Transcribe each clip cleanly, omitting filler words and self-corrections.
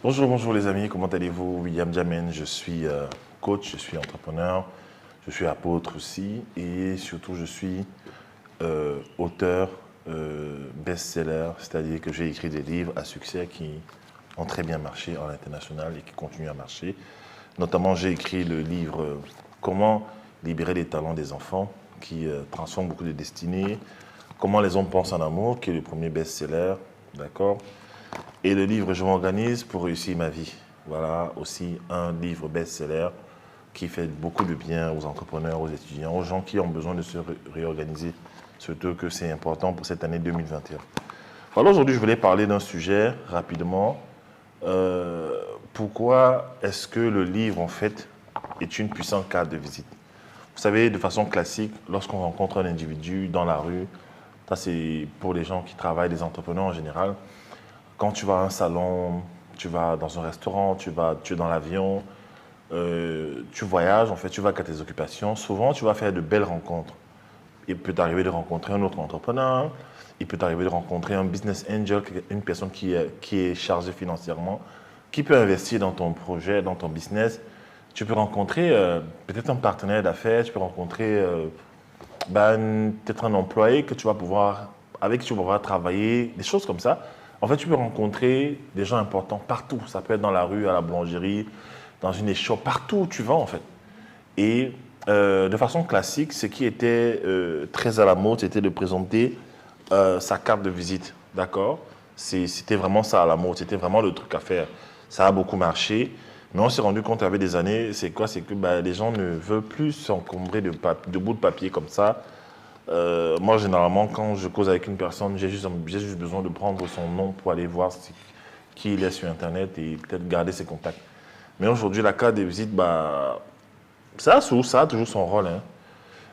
Bonjour, bonjour les amis, comment allez-vous? William Jamen, je suis coach, je suis entrepreneur, je suis apôtre aussi et surtout je suis auteur best-seller, c'est-à-dire que j'ai écrit des livres à succès qui ont très bien marché à l'international et qui continuent à marcher. Notamment, j'ai écrit le livre Comment libérer les talents des enfants qui transforme beaucoup de destinées, Comment les hommes pensent en amour, qui est le premier best-seller, d'accord? Et le livre Je m'organise pour réussir ma vie. Voilà aussi un livre best-seller qui fait beaucoup de bien aux entrepreneurs, aux étudiants, aux gens qui ont besoin de se réorganiser. Surtout que c'est important pour cette année 2021. Voilà, aujourd'hui, je voulais parler d'un sujet rapidement. Pourquoi est-ce que le livre, en fait, est une puissante carte de visite? Vous savez, de façon classique, lorsqu'on rencontre un individu dans la rue, ça c'est pour les gens qui travaillent, les entrepreneurs en général, quand tu vas à un salon, tu vas dans un restaurant, tu es dans l'avion, tu voyages, en fait, tu vas à tes occupations, souvent tu vas faire de belles rencontres. Il peut t'arriver de rencontrer un autre entrepreneur, il peut t'arriver de rencontrer un business angel, une personne qui est chargée financièrement, qui peut investir dans ton projet, dans ton business. Tu peux rencontrer peut-être un partenaire d'affaires, tu peux rencontrer peut-être un employé avec qui tu vas pouvoir travailler, des choses comme ça. En fait, tu peux rencontrer des gens importants partout. Ça peut être dans la rue, à la boulangerie, dans une échoppe, partout où tu vas en fait. Et de façon classique, ce qui était très à la mode, c'était de présenter sa carte de visite. D'accord? C'était vraiment ça à la mode, c'était vraiment le truc à faire. Ça a beaucoup marché. Mais on s'est rendu compte avec des années, c'est quoi? C'est que les gens ne veulent plus s'encombrer de bouts de papier comme ça. Moi, généralement, quand je cause avec une personne, j'ai juste besoin de prendre son nom pour aller voir qui il est sur Internet et peut-être garder ses contacts. Mais aujourd'hui, la carte de visite, ça a toujours son rôle. Hein.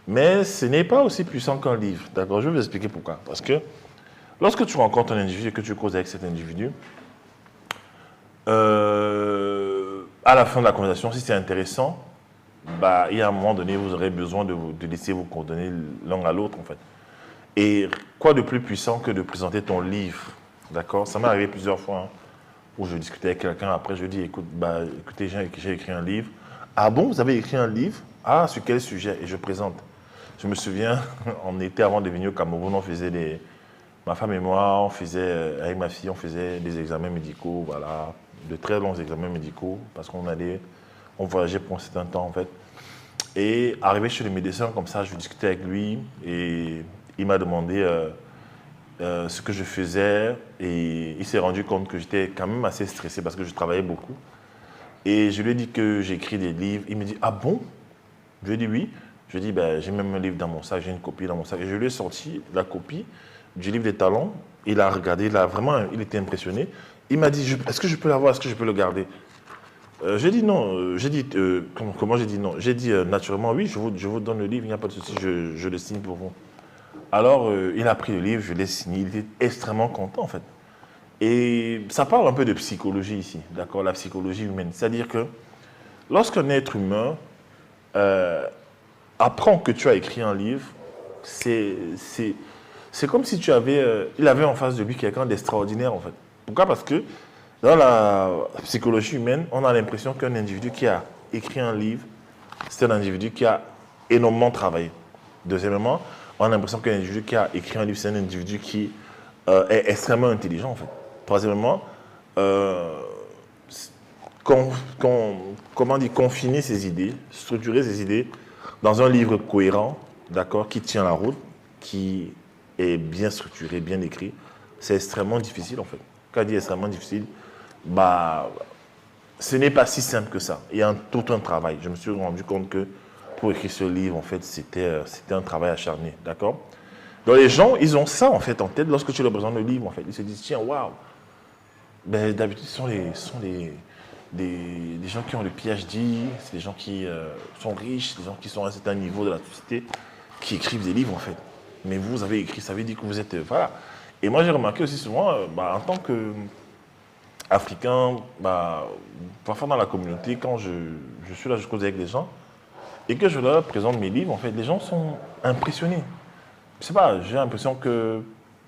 Mais ce n'est pas aussi puissant qu'un livre. D'accord? Je vais vous expliquer pourquoi. Parce que lorsque tu rencontres un individu et que tu causes avec cet individu, à la fin de la conversation, si c'est intéressant, il y a un moment donné, vous aurez besoin de laisser vos coordonnées l'un à l'autre, en fait. Et quoi de plus puissant que de présenter ton livre, d'accord? Ça m'est arrivé plusieurs fois hein, où je discutais avec quelqu'un, après je dis, écoutez, j'ai écrit un livre. Ah bon, vous avez écrit un livre? Ah, sur quel sujet? Et je présente. Je me souviens, on était avant de venir au Cameroun, ma femme et moi, avec ma fille, on faisait des examens médicaux, voilà, de très longs examens médicaux, parce on voyageait pour un certain temps en fait. Et arrivé chez le médecin, comme ça, je discutais avec lui et il m'a demandé ce que je faisais et il s'est rendu compte que j'étais quand même assez stressé parce que je travaillais beaucoup. Et je lui ai dit que j'écris des livres. Il me dit, ah bon? Je lui ai dit oui. Je lui ai dit, j'ai même un livre dans mon sac, j'ai une copie dans mon sac. Et je lui ai sorti la copie du livre des talents. Il a regardé, il était impressionné. Il m'a dit, est-ce que je peux l'avoir, est-ce que je peux le garder? J'ai dit non. Comment j'ai dit non? J'ai dit naturellement oui, je vous donne le livre, il n'y a pas de souci, je le signe pour vous. Alors, il a pris le livre, je l'ai signé, il était extrêmement content en fait. Et ça parle un peu de psychologie ici, d'accord, la psychologie humaine. C'est-à-dire que lorsqu'un être humain apprend que tu as écrit un livre, c'est comme si il avait en face de lui quelqu'un d'extraordinaire en fait. Pourquoi? Parce que dans la psychologie humaine, on a l'impression qu'un individu qui a écrit un livre, c'est un individu qui a énormément travaillé. Deuxièmement, on a l'impression qu'un individu qui a écrit un livre, c'est un individu qui est extrêmement intelligent en fait. Troisièmement, confiner ses idées, structurer ses idées dans un livre cohérent, d'accord, qui tient la route, qui est bien structuré, bien écrit, c'est extrêmement difficile en fait. Quand je dis extrêmement difficile, ce n'est pas si simple que ça. Il y a tout un travail. Je me suis rendu compte que pour écrire ce livre, en fait, c'était un travail acharné, d'accord? Donc les gens, ils ont ça en fait en tête lorsque tu leur présentes le livre, en fait. Ils se disent, tiens, waouh. D'habitude, ce sont des gens qui ont le PhD, c'est des gens qui sont riches, des gens qui sont à un certain niveau de la société, qui écrivent des livres, en fait. Mais vous avez écrit, ça veut dire que vous êtes... voilà. Et moi, j'ai remarqué aussi souvent, en tant qu'Africain, parfois dans la communauté, quand je suis là, je cause avec des gens, et que je leur présente mes livres, en fait, les gens sont impressionnés. Je sais pas, j'ai l'impression que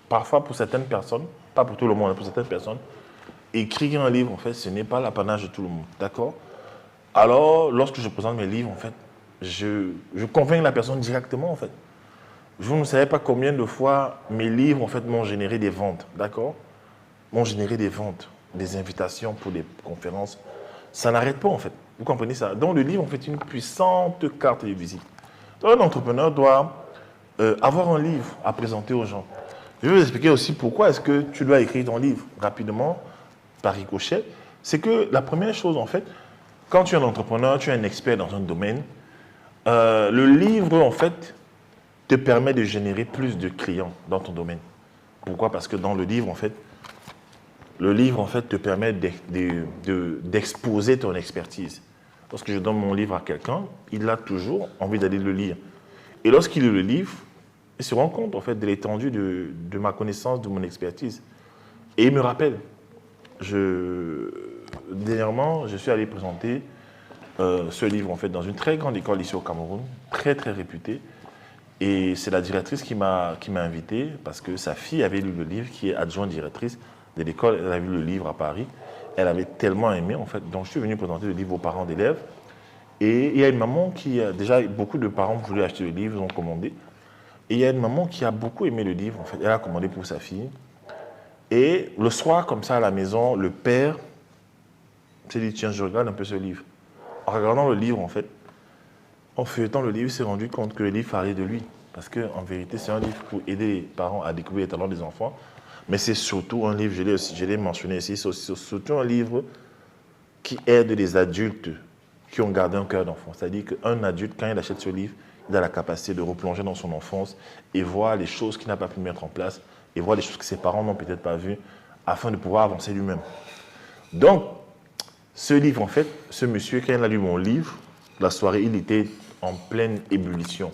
parfois pour certaines personnes, pas pour tout le monde, pour certaines personnes, écrire un livre, en fait, ce n'est pas l'apanage de tout le monde, d'accord? Alors, lorsque je présente mes livres, en fait, je convainc la personne directement, en fait. Vous ne savez pas combien de fois mes livres, en fait, m'ont généré des ventes, d'accord? M'ont généré des ventes, des invitations pour des conférences. Ça n'arrête pas, en fait. Vous comprenez ça? Donc, le livre, en fait, une puissante carte de visite. Donc, un entrepreneur doit avoir un livre à présenter aux gens. Je vais vous expliquer aussi pourquoi est-ce que tu dois écrire ton livre rapidement, par ricochet. C'est que la première chose, en fait, quand tu es un entrepreneur, tu es un expert dans un domaine, le livre, en fait, te permet de générer plus de clients dans ton domaine. Pourquoi? Parce que dans le livre, en fait, te permet d'exposer ton expertise. Lorsque je donne mon livre à quelqu'un, il a toujours envie d'aller le lire. Et lorsqu'il lit le livre, il se rend compte, en fait, de l'étendue de ma connaissance, de mon expertise. Et il me rappelle. Dernièrement, je suis allé présenter ce livre, en fait, dans une très grande école ici au Cameroun, très, très réputée. Et c'est la directrice qui m'a invité, parce que sa fille avait lu le livre, qui est adjointe directrice de l'école. Elle a vu le livre à Paris. Elle avait tellement aimé, en fait. Donc, je suis venu présenter le livre aux parents d'élèves. Et il y a une maman qui a... Déjà, beaucoup de parents voulaient acheter le livre, ils ont commandé. Et il y a une maman qui a beaucoup aimé le livre, en fait. Elle a commandé pour sa fille. Et le soir, comme ça, à la maison, le père s'est dit, tiens, je regarde un peu ce livre. En regardant le livre, en fait, en feuilletant le livre, il s'est rendu compte que le livre parlait de lui. Parce qu'en vérité, c'est un livre pour aider les parents à découvrir les talents des enfants. Mais c'est surtout un livre, je l'ai mentionné ici, c'est surtout un livre qui aide les adultes qui ont gardé un cœur d'enfant. C'est-à-dire qu'un adulte, quand il achète ce livre, il a la capacité de replonger dans son enfance et voir les choses qu'il n'a pas pu mettre en place et voir les choses que ses parents n'ont peut-être pas vues afin de pouvoir avancer lui-même. Donc, ce livre, en fait, ce monsieur, quand il a lu mon livre, la soirée, il était en pleine ébullition.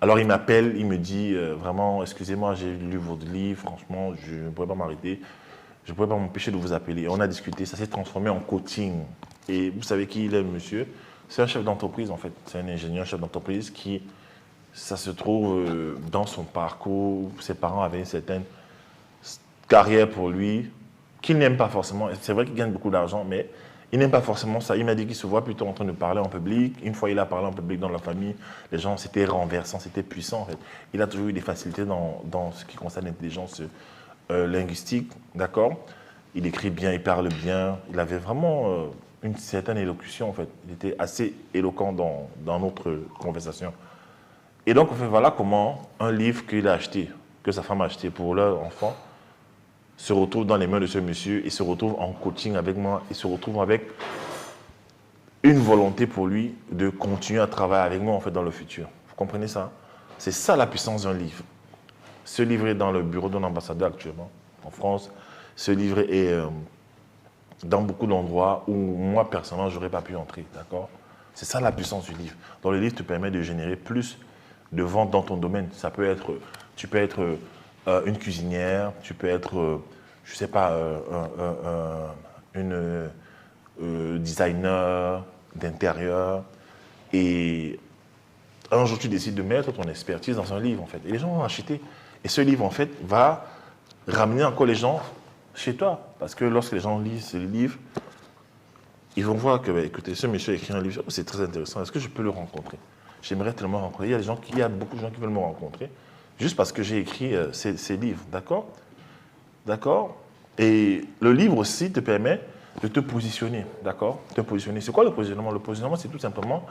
Alors, il m'appelle, il me dit, vraiment, excusez-moi, j'ai lu votre livre, franchement, je ne pourrais pas m'arrêter, je ne pourrais pas m'empêcher de vous appeler. On a discuté, ça s'est transformé en coaching. Et vous savez qui il est, monsieur? C'est un chef d'entreprise, en fait. C'est un ingénieur chef d'entreprise qui, ça se trouve dans son parcours. Ses parents avaient une certaine carrière pour lui, qu'il n'aime pas forcément. C'est vrai qu'il gagne beaucoup d'argent, mais il n'aime pas forcément ça. Il m'a dit qu'il se voit plutôt en train de parler en public. Une fois, il a parlé en public dans la famille. Les gens, c'était renversant, c'était puissant, en fait. Il a toujours eu des facilités dans ce qui concerne l'intelligence linguistique, d'accord? Il écrit bien, il parle bien. Il avait vraiment une certaine élocution, en fait. Il était assez éloquent dans notre conversation. Et donc, en fait, voilà comment un livre qu'il a acheté, que sa femme a acheté pour leur enfant, se retrouve dans les mains de ce monsieur et se retrouve en coaching avec moi et se retrouve avec une volonté pour lui de continuer à travailler avec moi, en fait, dans le futur. Vous comprenez ça? C'est ça la puissance d'un livre. Ce livre est dans le bureau d'un ambassadeur actuellement en France. Ce livre est dans beaucoup d'endroits où moi, personnellement, je n'aurais pas pu entrer, d'accord? C'est ça la puissance du livre. Donc, le livre te permet de générer plus de ventes dans ton domaine. Ça peut être, tu peux être une cuisinière, tu peux être, je ne sais pas, une designer d'intérieur. Et un jour, tu décides de mettre ton expertise dans un livre, en fait. Et les gens vont acheter. Et ce livre, en fait, va ramener encore les gens chez toi. Parce que lorsque les gens lisent ce livre, ils vont voir que, bah, écoutez, ce monsieur a écrit un livre, c'est très intéressant. Est-ce que je peux le rencontrer? J'aimerais tellement rencontrer. Il y a beaucoup de gens qui veulent me rencontrer, juste parce que j'ai écrit ces livres, d'accord? D'accord? Et le livre aussi te permet de te positionner, d'accord? Te positionner. C'est quoi le positionnement? Le positionnement, c'est tout simplement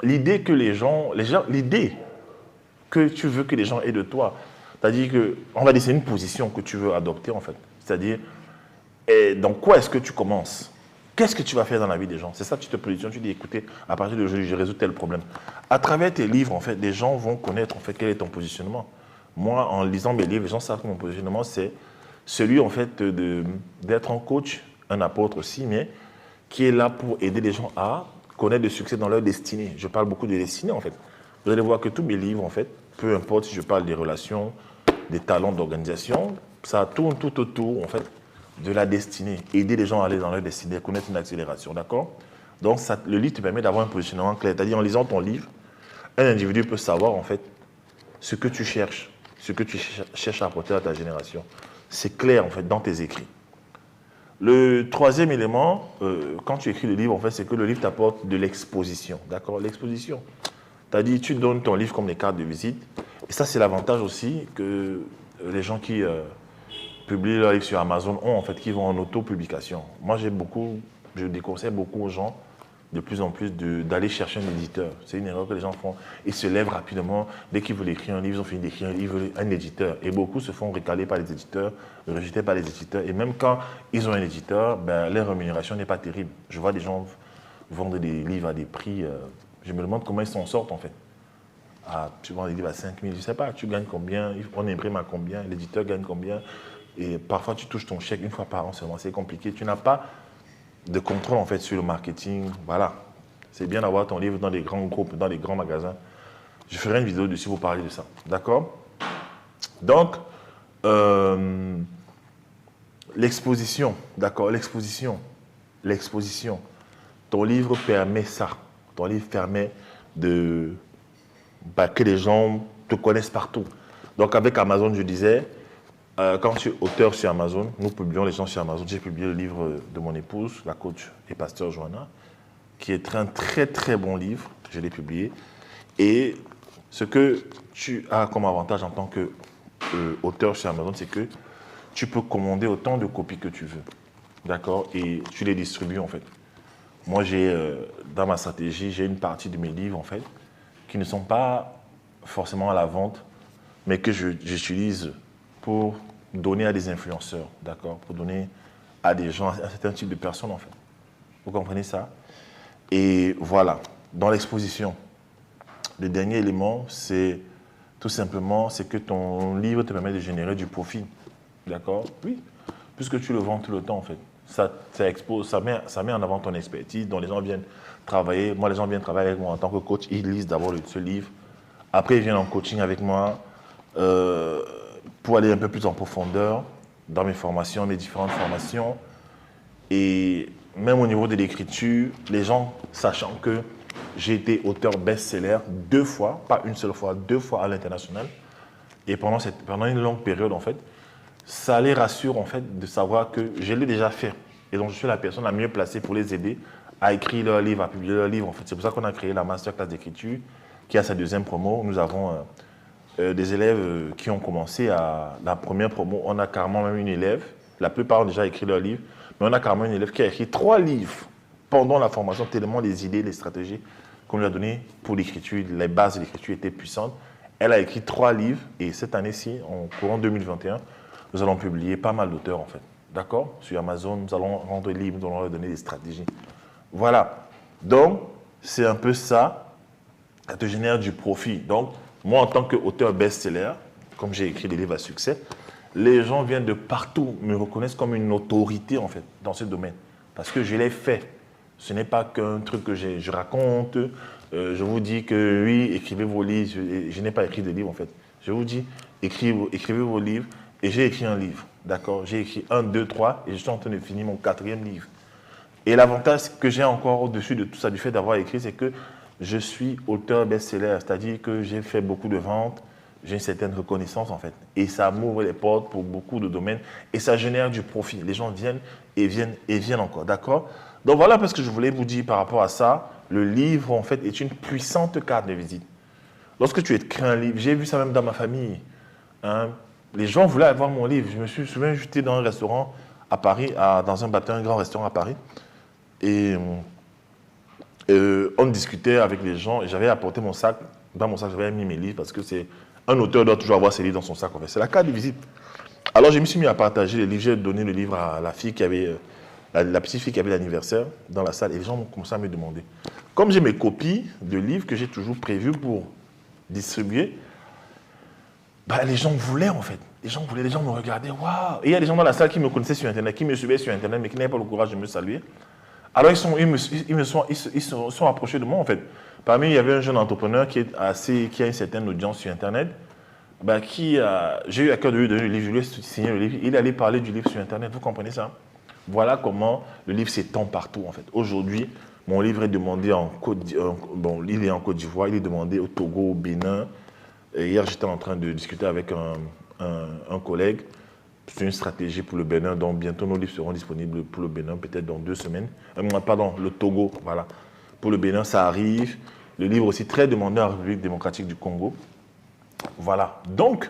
l'idée que l'idée que tu veux que les gens aient de toi. C'est-à-dire que, on va dire, c'est une position que tu veux adopter, en fait. C'est-à-dire, dans quoi est-ce que tu commences? Qu'est-ce que tu vas faire dans la vie des gens? C'est ça, tu te positionnes, tu dis, écoutez, à partir d'aujourd'hui, je résous tel problème. À travers tes livres, en fait, les gens vont connaître, en fait, quel est ton positionnement. Moi, en lisant mes livres, les gens savent que mon positionnement, c'est celui, en fait, d'être un coach, un apôtre aussi, mais qui est là pour aider les gens à connaître le succès dans leur destinée. Je parle beaucoup de destinée, en fait. Vous allez voir que tous mes livres, en fait, peu importe si je parle des relations, des talents d'organisation, ça tourne tout autour, en fait, de la destinée. Aider les gens à aller dans leur destinée, connaître une accélération, d'accord? Donc, le livre te permet d'avoir un positionnement clair. C'est-à-dire, en lisant ton livre, un individu peut savoir, en fait, ce que tu cherches à apporter à ta génération. C'est clair, en fait, dans tes écrits. Le troisième élément, quand tu écris le livre, en fait, c'est que le livre t'apporte de l'exposition. D'accord? L'exposition. C'est-à-dire, tu donnes ton livre comme des cartes de visite. Et ça, c'est l'avantage aussi que les gens qui publient leur livre sur Amazon ont, en fait, qui vont en auto-publication. Moi, je déconseille beaucoup aux gens de plus en plus d'aller chercher un éditeur. C'est une erreur que les gens font. Ils se lèvent rapidement. Dès qu'ils veulent écrire un livre, ils ont fini d'écrire un livre, un éditeur. Et beaucoup se font recaler par les éditeurs, rejeter par les éditeurs. Et même quand ils ont un éditeur, ben, leur rémunération n'est pas terrible. Je vois des gens vendre des livres à des prix. Je me demande comment ils s'en sortent, en fait. Tu vends des livres à 5 000, je ne sais pas, tu gagnes combien, on imprime à combien, l'éditeur gagne combien. Et parfois, tu touches ton chèque une fois par an seulement. C'est compliqué. Tu n'as pas de contrôle en fait sur le marketing. Voilà. C'est bien d'avoir ton livre dans des grands groupes, dans des grands magasins. Je ferai une vidéo dessus pour parler de ça. D'accord? Donc, l'exposition. D'accord? L'exposition. L'exposition. Ton livre permet ça. Ton livre permet que les gens te connaissent partout. Donc, avec Amazon, je disais, quand tu es auteur sur Amazon, nous publions les gens sur Amazon. J'ai publié le livre de mon épouse, la coach et pasteur Joanna, qui est un très très bon livre. Je l'ai publié. Et ce que tu as comme avantage en tant qu'auteur sur Amazon, c'est que tu peux commander autant de copies que tu veux. D'accord? Et tu les distribues en fait. Moi, dans ma stratégie, j'ai une partie de mes livres en fait qui ne sont pas forcément à la vente, mais que j'utilise pour donner à des influenceurs, d'accord? Pour donner à des gens, à un certain type de personnes, en fait. Vous comprenez ça? Et voilà, dans l'exposition, le dernier élément, c'est tout simplement, c'est que ton livre te permet de générer du profit, d'accord? Oui, puisque tu le vends tout le temps, en fait. Ça expose, ça met en avant ton expertise, dont les gens viennent travailler. Moi, les gens viennent travailler avec moi en tant que coach, ils lisent d'abord ce livre. Après, ils viennent en coaching avec moi. Pour aller un peu plus en profondeur dans mes formations, mes différentes formations. Et même au niveau de l'écriture, les gens, sachant que j'ai été auteur best-seller 2 fois, pas une seule fois, 2 fois à l'international, et pendant une longue période, en fait, ça les rassure, en fait, de savoir que je l'ai déjà fait. Et donc, je suis la personne la mieux placée pour les aider à écrire leur livre, à publier leur livre, en fait. C'est pour ça qu'on a créé la masterclass d'écriture, qui a sa 2e promo. Nous avons des élèves qui ont commencé à la première promo. On a carrément même une élève, la plupart ont déjà écrit leur livre, mais on a carrément une élève qui a écrit 3 livres pendant la formation, tellement les idées, les stratégies qu'on lui a données pour l'écriture, les bases de l'écriture étaient puissantes. Elle a écrit 3 livres et cette année-ci, en courant 2021, nous allons publier pas mal d'auteurs en fait. D'accord? Sur Amazon, nous allons rendre libre, nous allons leur donner des stratégies. Voilà. Donc, c'est un peu ça. Ça te génère du profit. Donc, moi, en tant qu'auteur best-seller, comme j'ai écrit des livres à succès, les gens viennent de partout, me reconnaissent comme une autorité, en fait, dans ce domaine. Parce que je l'ai fait. Ce n'est pas qu'un truc que je raconte. Je vous dis que oui, écrivez vos livres. Je n'ai pas écrit de livres, en fait. Je vous dis, écrivez vos livres. Et j'ai écrit un livre, d'accord? J'ai écrit 1, 2, 3 et je suis en train de finir mon 4e livre. Et l'avantage que j'ai encore au-dessus de tout ça, du fait d'avoir écrit, c'est que je suis auteur best-seller, c'est-à-dire que j'ai fait beaucoup de ventes, j'ai une certaine reconnaissance en fait. Et ça m'ouvre les portes pour beaucoup de domaines et ça génère du profit. Les gens viennent et viennent et viennent encore, d'accord? Donc voilà un ce que je voulais vous dire par rapport à ça. Le livre en fait est une puissante carte de visite. Lorsque tu écris un livre, j'ai vu ça même dans ma famille, hein, les gens voulaient avoir mon livre. Je me suis souvent j'étais dans un restaurant à Paris, dans un bâtiment, un grand restaurant à Paris. Et on discutait avec les gens et j'avais apporté mon sac. Dans mon sac, j'avais mis mes livres parce que un auteur doit toujours avoir ses livres dans son sac. En fait. C'est la carte de visite. Alors, je me suis mis à partager les livres. J'ai donné le livre à la fille qui avait, la petite fille qui avait l'anniversaire dans la salle et les gens ont commencé à me demander. Comme j'ai mes copies de livres que j'ai toujours prévues pour distribuer, bah, les gens voulaient en fait. Les gens voulaient, les gens me regardaient. Waouh! Et il y a des gens dans la salle qui me connaissaient sur Internet, qui me suivaient sur Internet, mais qui n'avaient pas le courage de me saluer. Alors ils se sont approchés de moi en fait. Parmi eux, il y avait un jeune entrepreneur qui a une certaine audience sur Internet. Bah, j'ai eu à cœur de lui donner le livre, je lui ai signé le livre. Il allait parler du livre sur Internet, vous comprenez ça? Voilà comment le livre s'étend partout en fait. Aujourd'hui, mon livre est demandé il est en Côte d'Ivoire, il est demandé au Togo, au Bénin. Et hier, j'étais en train de discuter avec un collègue C'est une stratégie pour le Bénin, donc bientôt nos livres seront disponibles pour le Bénin, peut-être dans 2 semaines. Pardon, le Togo, voilà. Pour le Bénin, ça arrive. Le livre aussi très demandé en République démocratique du Congo. Voilà. Donc,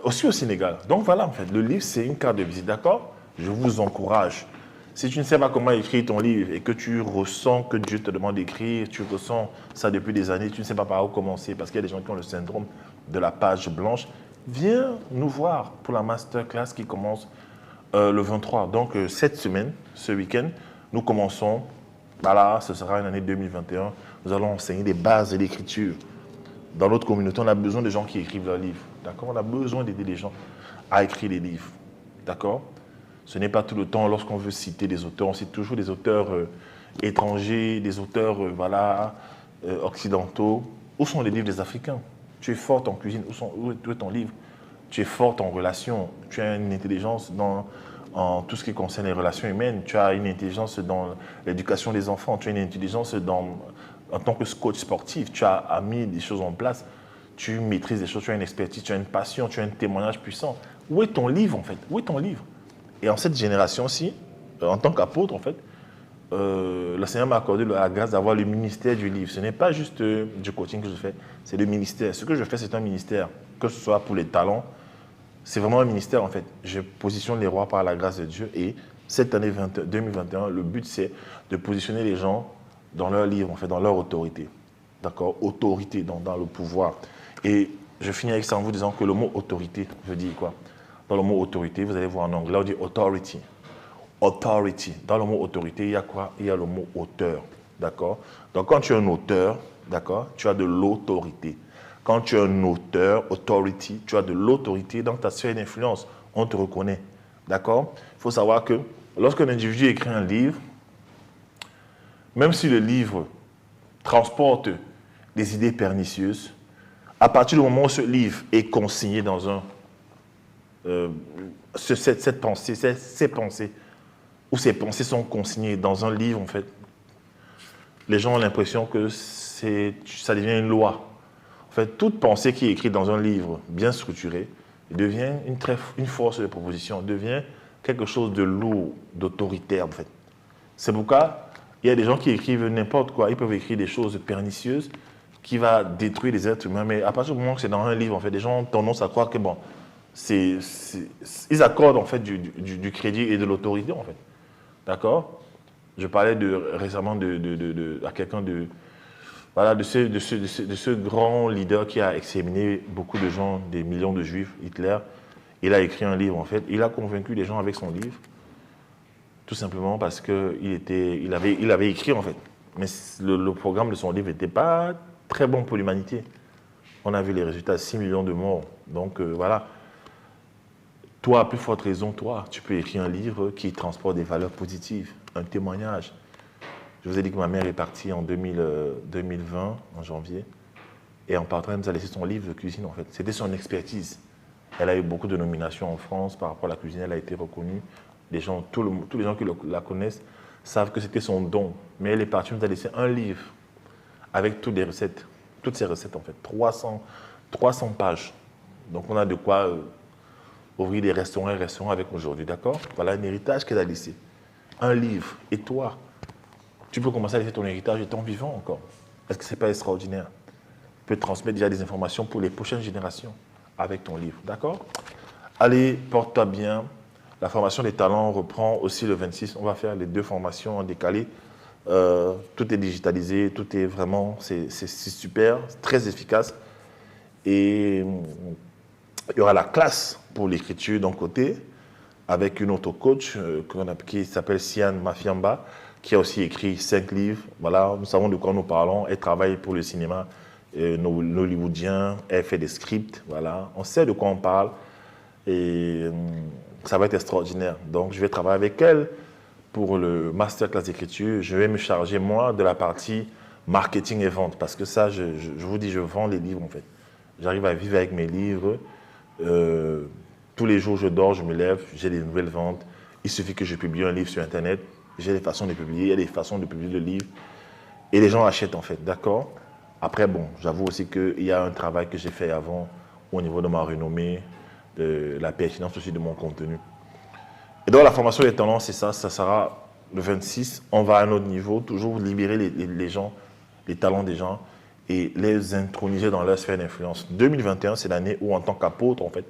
aussi au Sénégal. Donc voilà, en fait, le livre, c'est une carte de visite, d'accord? Je vous encourage. Si tu ne sais pas comment écrire ton livre et que tu ressens que Dieu te demande d'écrire, tu ressens ça depuis des années, tu ne sais pas par où commencer parce qu'il y a des gens qui ont le syndrome de la page blanche, viens nous voir pour la masterclass qui commence le 23. Donc cette semaine, ce week-end, nous commençons, voilà, ce sera une année 2021, nous allons enseigner des bases de l'écriture. Dans notre communauté, on a besoin de gens qui écrivent leurs livres, d'accord? On a besoin d'aider les gens à écrire des livres, d'accord? Ce n'est pas tout le temps, lorsqu'on veut citer des auteurs, on cite toujours des auteurs étrangers, des auteurs occidentaux. Où sont les livres des Africains? Tu es forte en cuisine, où est ton livre? Tu es forte en relations, tu as une intelligence en tout ce qui concerne les relations humaines, tu as une intelligence dans l'éducation des enfants, tu as une intelligence en tant que coach sportif, tu as mis des choses en place, tu maîtrises des choses, tu as une expertise, tu as une passion, tu as un témoignage puissant. Où est ton livre en fait? Où est ton livre? Et en cette génération-ci, en tant qu'apôtre, en fait, le Seigneur m'a accordé la grâce d'avoir le ministère du livre. Ce n'est pas juste du coaching que je fais, c'est le ministère. Ce que je fais, c'est un ministère, que ce soit pour les talents, c'est vraiment un ministère en fait. Je positionne les rois par la grâce de Dieu et cette année 2021, le but c'est de positionner les gens dans leur livre, en fait, dans leur autorité. D'accord? Autorité, dans le pouvoir. Et je finis avec ça en vous disant que le mot autorité veut dire quoi? Dans le mot autorité, vous allez voir en anglais, on dit authority. Authority. Dans le mot autorité, il y a quoi? Il y a le mot auteur. D'accord? Donc quand tu es un auteur, d'accord, tu as de l'autorité. Quand tu es un auteur, authority, tu as de l'autorité dans ta sphère d'influence. On te reconnaît. D'accord? Il faut savoir que lorsqu'un individu écrit un livre, même si le livre transporte des idées pernicieuses, à partir du moment où ce livre est consigné dans un... cette pensée, ces pensées, où ces pensées sont consignées dans un livre, en fait, les gens ont l'impression que ça devient une loi. En fait, toute pensée qui est écrite dans un livre bien structuré devient une force de proposition, devient quelque chose de lourd, d'autoritaire, en fait. C'est pourquoi il y a des gens qui écrivent n'importe quoi. Ils peuvent écrire des choses pernicieuses qui vont détruire les êtres humains. Mais à partir du moment que c'est dans un livre, en fait, les gens ont tendance à croire que, bon, ils accordent, en fait, du crédit et de l'autorité, en fait. D'accord? Je parlais récemment à quelqu'un voilà, de ce grand leader qui a exterminé beaucoup de gens, des millions de juifs, Hitler. Il a écrit un livre, en fait. Il a convaincu les gens avec son livre, tout simplement parce qu'il avait écrit, en fait. Mais le programme de son livre n'était pas très bon pour l'humanité. On a vu les résultats, 6 millions de morts. Donc, voilà. Toi, à plus forte raison, toi, tu peux écrire un livre qui transporte des valeurs positives, un témoignage. Je vous ai dit que ma mère est partie en 2020, en janvier, et en partant, elle nous a laissé son livre de cuisine, en fait. C'était son expertise. Elle a eu beaucoup de nominations en France par rapport à la cuisine, elle a été reconnue. Tous les gens qui la connaissent savent que c'était son don. Mais elle est partie, elle nous a laissé un livre avec toutes ces recettes, en fait. 300 pages. Donc, on a de quoi ouvrir des restaurants et restaurants avec aujourd'hui, d'accord? Voilà un héritage qu'elle a laissé. Un livre. Et toi, tu peux commencer à laisser ton héritage étant vivant encore. Est-ce que ce n'est pas extraordinaire? Tu peux transmettre déjà des informations pour les prochaines générations avec ton livre, d'accord? Allez, porte-toi bien. La formation des talents reprend aussi le 26. On va faire les 2 formations en décalé. Tout est digitalisé, tout est vraiment, c'est super, très efficace. Et il y aura la classe pour l'écriture d'un côté, avec une autre coach qui s'appelle Sian Mafiamba, qui a aussi écrit 5 livres. Voilà, nous savons de quoi nous parlons. Elle travaille pour le cinéma hollywoodien, elle fait des scripts. Voilà, on sait de quoi on parle et ça va être extraordinaire. Donc, je vais travailler avec elle pour le masterclass d'écriture. Je vais me charger, moi, de la partie marketing et vente parce que ça, je vous dis, je vends les livres en fait. J'arrive à vivre avec mes livres. Tous les jours, je dors, je me lève, j'ai des nouvelles ventes. Il suffit que je publie un livre sur Internet. J'ai des façons de publier, il y a des façons de publier le livre. Et les gens achètent en fait, d'accord? Après, bon, j'avoue aussi qu'il y a un travail que j'ai fait avant au niveau de ma renommée, la pertinence aussi de mon contenu. Et donc la formation des talents, c'est ça, ça sera le 26. On va à un autre niveau, toujours libérer les gens, les talents des gens et les introniser dans leur sphère d'influence. 2021, c'est l'année où, en tant qu'apôtre, en fait,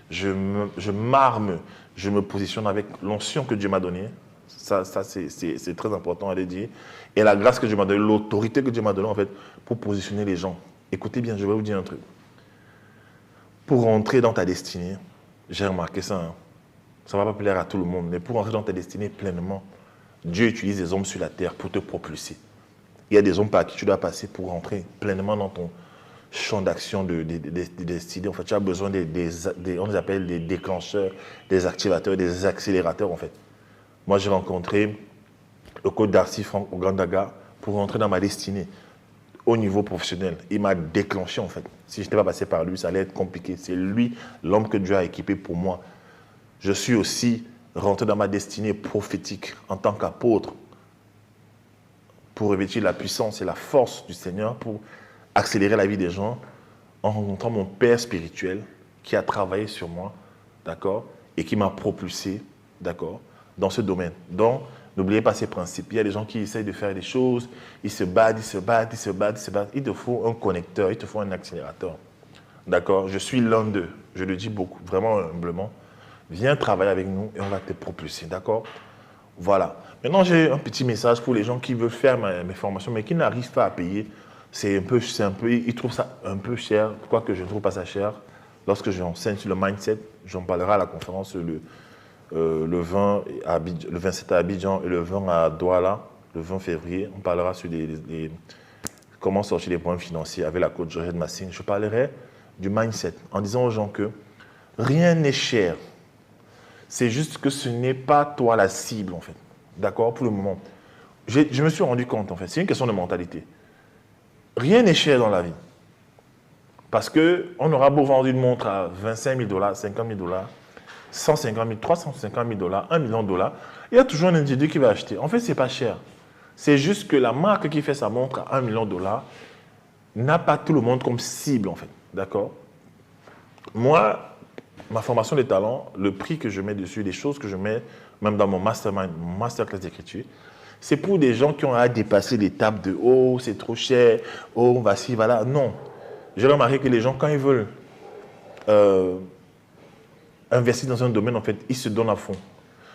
je m'arme, je me positionne avec l'onction que Dieu m'a donnée. Ça c'est très important à le dire. Et la grâce que Dieu m'a donnée, l'autorité que Dieu m'a donnée, en fait, pour positionner les gens. Écoutez bien, je vais vous dire un truc. Pour rentrer dans ta destinée, j'ai remarqué ça, hein, ça ne va pas plaire à tout le monde, mais pour rentrer dans ta destinée pleinement, Dieu utilise des hommes sur la terre pour te propulser. Il y a des hommes par qui tu dois passer pour rentrer pleinement dans ton champ d'action de destinée. En fait, tu as besoin on les appelle des déclencheurs, des activateurs, des accélérateurs, en fait. Moi, j'ai rencontré le coach Darcy Frank Ogandaga pour rentrer dans ma destinée au niveau professionnel. Il m'a déclenché, en fait. Si je n'étais pas passé par lui, ça allait être compliqué. C'est lui, l'homme que Dieu a équipé pour moi. Je suis aussi rentré dans ma destinée prophétique en tant qu'apôtre pour revêtir la puissance et la force du Seigneur, pour accélérer la vie des gens en rencontrant mon Père spirituel qui a travaillé sur moi, d'accord, et qui m'a propulsé, d'accord, dans ce domaine. Donc, n'oubliez pas ces principes. Il y a des gens qui essayent de faire des choses, ils se battent, ils se battent, ils se battent, ils se battent. Il te faut un connecteur, il te faut un accélérateur. D'accord? Je suis l'un d'eux. Je le dis beaucoup, vraiment humblement. Viens travailler avec nous et on va te propulser. D'accord? Voilà. Maintenant, j'ai un petit message pour les gens qui veulent faire mes formations, mais qui n'arrivent pas à payer. Ils trouvent ça un peu cher. Pourquoi que je ne trouve pas ça cher? Lorsque j'enseigne sur le mindset, j'en parlerai à la conférence le 27 à Abidjan et le 20 à Douala, le 20 février. On parlera sur comment sortir des problèmes financiers avec la coach Georgette Massine. Je parlerai du mindset en disant aux gens que rien n'est cher. C'est juste que ce n'est pas toi la cible, en fait. D'accord? Pour le moment. Je me suis rendu compte, en fait. C'est une question de mentalité. Rien n'est cher dans la vie. Parce qu'on aura beau vendre une montre à 25 000 $, 50 000 $, 150 000, 350 000 $, 1 million de $, il y a toujours un individu qui va acheter. En fait, ce n'est pas cher. C'est juste que la marque qui fait sa montre à 1 million de $ n'a pas tout le monde comme cible, en fait. D'accord? Moi, ma formation des talents, le prix que je mets dessus, les choses que je mets, même dans mon mastermind, mon masterclass d'écriture, c'est pour des gens qui ont à dépasser l'étape de « Oh, c'est trop cher, oh, voici, voilà ». Non. J'ai remarqué que les gens, quand ils veulent investir dans un domaine, en fait, ils se donnent à fond.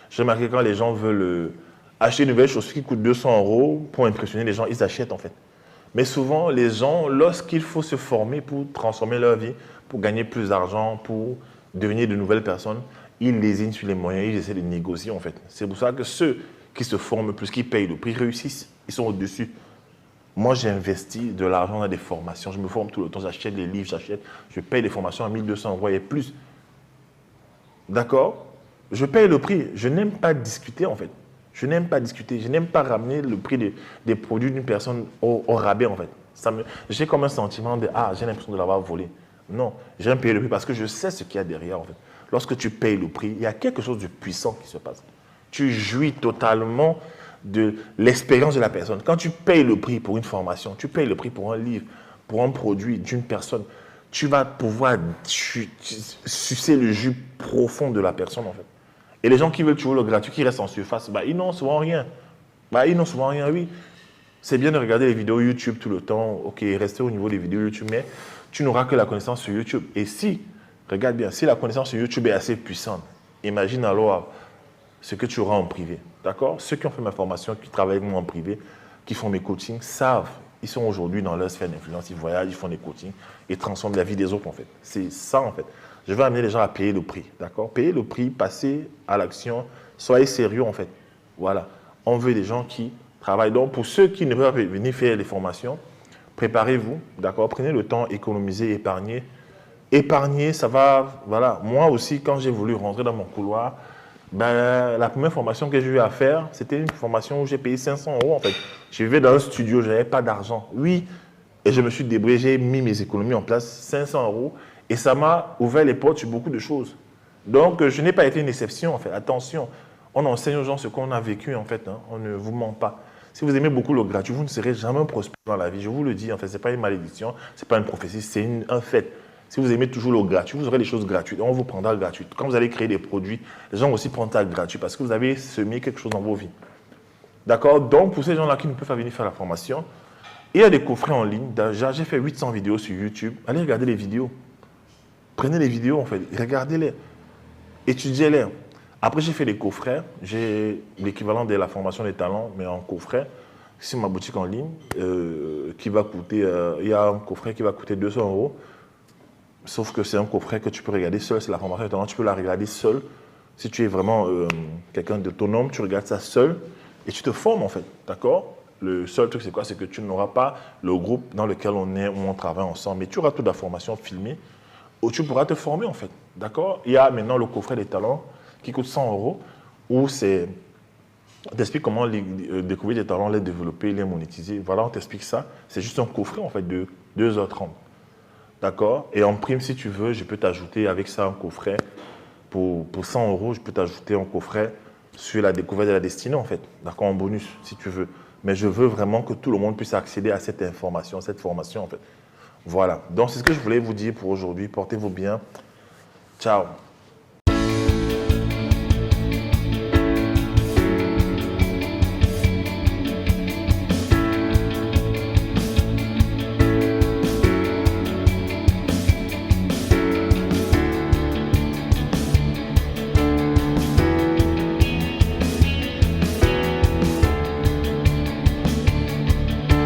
J'ai remarqué que quand les gens veulent acheter une nouvelle chose qui coûte 200 € pour impressionner les gens, ils achètent, en fait. Mais souvent, les gens, lorsqu'il faut se former pour transformer leur vie, pour gagner plus d'argent, pour devenir de nouvelles personnes, ils lésinent sur les moyens, ils essaient de négocier, en fait. C'est pour ça que ceux qui se forment plus, qui payent le prix, réussissent. Ils sont au-dessus. Moi, j'ai investi de l'argent dans des formations. Je me forme tout le temps, j'achète des livres, je paye des formations à 1 200 € et plus. D'accord? Je paye le prix. Je n'aime pas discuter, en fait. Je n'aime pas discuter. Je n'aime pas ramener le prix des produits d'une personne au rabais, en fait. J'ai comme un sentiment de « Ah, j'ai l'impression de l'avoir volé ». Non, j'aime payer le prix parce que je sais ce qu'il y a derrière, en fait. Lorsque tu payes le prix, il y a quelque chose de puissant qui se passe. Tu jouis totalement de l'expérience de la personne. Quand tu payes le prix pour une formation, tu payes le prix pour un livre, pour un produit d'une personne, tu vas pouvoir sucer le jus profond de la personne, en fait. Et les gens qui veulent toujours le gratuit, qui restent en surface, ils n'ont souvent rien. Ils n'ont souvent rien, oui. C'est bien de regarder les vidéos YouTube tout le temps, ok, rester au niveau des vidéos YouTube, mais tu n'auras que la connaissance sur YouTube. Et si, regarde bien, si la connaissance sur YouTube est assez puissante, imagine alors ce que tu auras en privé. D'accord? Ceux qui ont fait ma formation, qui travaillent avec moi en privé, qui font mes coachings, savent. Ils sont aujourd'hui dans leur sphère d'influence, ils voyagent, ils font des coachings, ils transforment la vie des autres, en fait. C'est ça, en fait. Je vais amener les gens à payer le prix. D'accord? Payer le prix, passer à l'action, soyez sérieux, en fait. Voilà. On veut des gens qui travaillent. Donc, pour ceux qui ne peuvent pas venir faire les formations, préparez-vous, d'accord? Prenez le temps, économisez, épargnez. Épargner, ça va, voilà. Moi aussi, quand j'ai voulu rentrer dans mon couloir, la première formation que j'ai eu à faire, c'était une formation où j'ai payé 500 € en fait. Je vivais dans un studio, je n'avais pas d'argent. Oui, et je me suis débrouillé, j'ai mis mes économies en place, 500 €, et ça m'a ouvert les portes sur beaucoup de choses. Donc, je n'ai pas été une exception en fait. Attention, on enseigne aux gens ce qu'on a vécu en fait, hein. On ne vous ment pas. Si vous aimez beaucoup le gratuit, vous ne serez jamais prospère dans la vie. Je vous le dis, en fait, ce n'est pas une malédiction, ce n'est pas une prophétie, c'est un fait. Si vous aimez toujours le gratuit, vous aurez des choses gratuites. On vous prendra gratuit. Quand vous allez créer des produits, les gens vont aussi prendre ça gratuit parce que vous avez semé quelque chose dans vos vies. D'accord? Donc, pour ces gens-là qui ne peuvent pas venir faire la formation, il y a des coffrets en ligne. Déjà, j'ai fait 800 vidéos sur YouTube. Allez regarder les vidéos. Prenez les vidéos, en fait. Regardez-les. Étudiez-les. Après, j'ai fait des coffrets. J'ai l'équivalent de la formation des talents, mais en coffret. C'est ma boutique en ligne qui va coûter, il y a un coffret qui va coûter 200 €. Sauf que c'est un coffret que tu peux regarder seul, c'est la formation étonnante, tu peux la regarder seul. Si tu es vraiment quelqu'un d'autonome, tu regardes ça seul et tu te formes en fait, d'accord? Le seul truc c'est quoi? C'est que tu n'auras pas le groupe dans lequel on est, où on travaille ensemble, mais tu auras toute la formation filmée où tu pourras te former en fait, d'accord? Il y a maintenant le coffret des talents qui coûte 100 € où c'est... On t'explique comment découvrir des talents, les développer, les monétiser. Voilà, on t'explique ça. C'est juste un coffret en fait de 2h30. D'accord? Et en prime, si tu veux, je peux t'ajouter avec ça un coffret. Pour 100 €, je peux t'ajouter un coffret sur la découverte de la destinée en fait. D'accord? En bonus, si tu veux. Mais je veux vraiment que tout le monde puisse accéder à cette information, à cette formation en fait. Voilà. Donc, c'est ce que je voulais vous dire pour aujourd'hui. Portez-vous bien. Ciao.